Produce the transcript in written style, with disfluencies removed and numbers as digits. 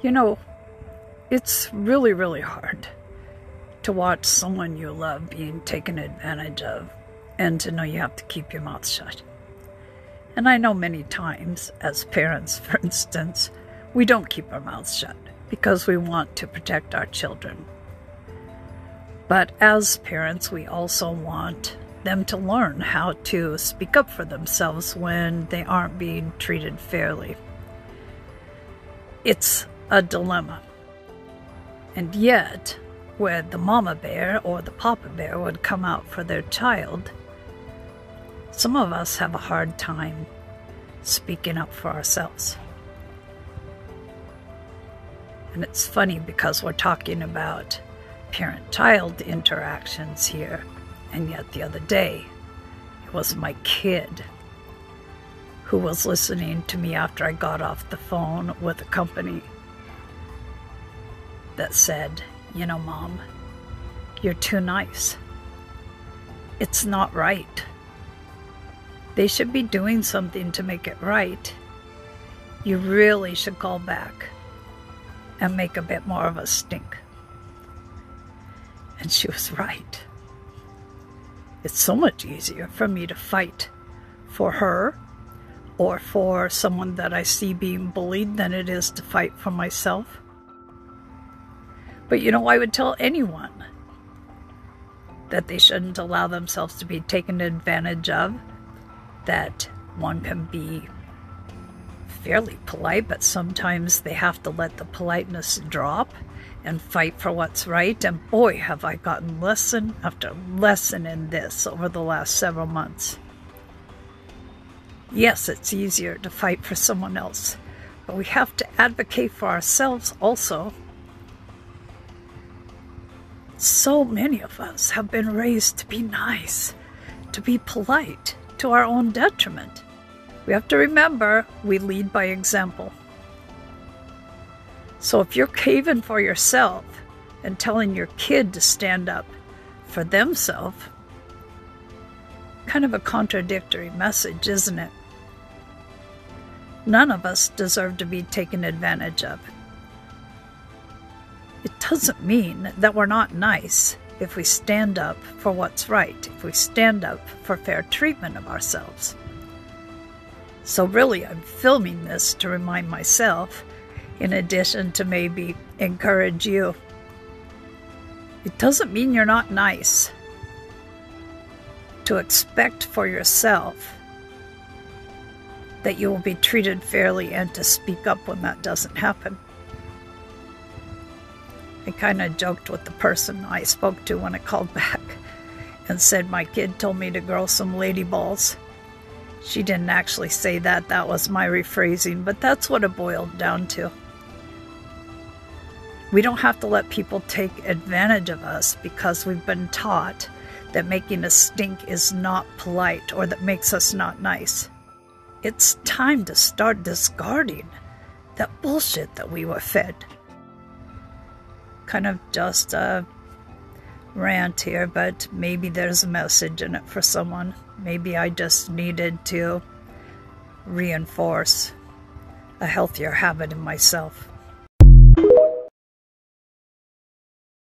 You know, it's really, really hard to watch someone you love being taken advantage of and to know you have to keep your mouth shut. And I know many times, as parents, for instance, we don't keep our mouths shut because we want to protect our children. But as parents, we also want them to learn how to speak up for themselves when they aren't being treated fairly. It's a dilemma. And yet, when the mama bear or the papa bear would come out for their child, some of us have a hard time speaking up for ourselves. And it's funny because we're talking about parent-child interactions here, and yet the other day, it was my kid who was listening to me after I got off the phone with a company that said, "You know, Mom, you're too nice. It's not right. They should be doing something to make it right. You really should call back and make a bit more of a stink." And she was right. It's so much easier for me to fight for her or for someone that I see being bullied than it is to fight for myself. But you know, I would tell anyone that they shouldn't allow themselves to be taken advantage of, that one can be fairly polite, but sometimes they have to let the politeness drop and fight for what's right. And boy, have I gotten lesson after lesson in this over the last several months. Yes, it's easier to fight for someone else, but we have to advocate for ourselves also. So many of us have been raised to be nice, to be polite, to our own detriment. We have to remember we lead by example. So if you're caving for yourself and telling your kid to stand up for themselves, kind of a contradictory message, isn't it? None of us deserve to be taken advantage of. It doesn't mean that we're not nice if we stand up for what's right, if we stand up for fair treatment of ourselves. So really, I'm filming this to remind myself, in addition to maybe encourage you. It doesn't mean you're not nice. To expect for yourself that you will be treated fairly and to speak up when that doesn't happen. I kind of joked with the person I spoke to when I called back and said my kid told me to grow some lady balls. She didn't actually say that, that was my rephrasing, but that's what it boiled down to. We don't have to let people take advantage of us because we've been taught that making a stink is not polite or that makes us not nice. It's time to start discarding that bullshit that we were fed. Kind of just a rant here, but maybe there's a message in it for someone. Maybe I just needed to reinforce a healthier habit in myself.